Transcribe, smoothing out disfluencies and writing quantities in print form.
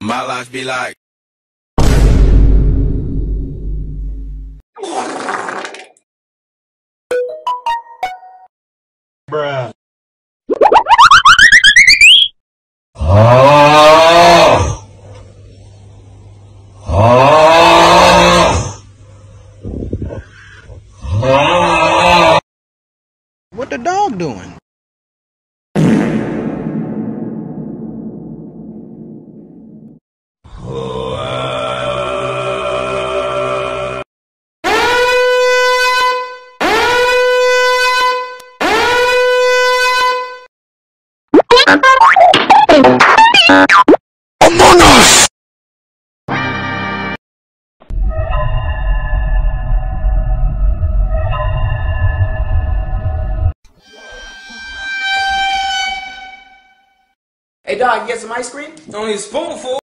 My life be like. Bruh. What the dog doing? Among Us! Hey dog, you get some ice cream? Only a spoonful.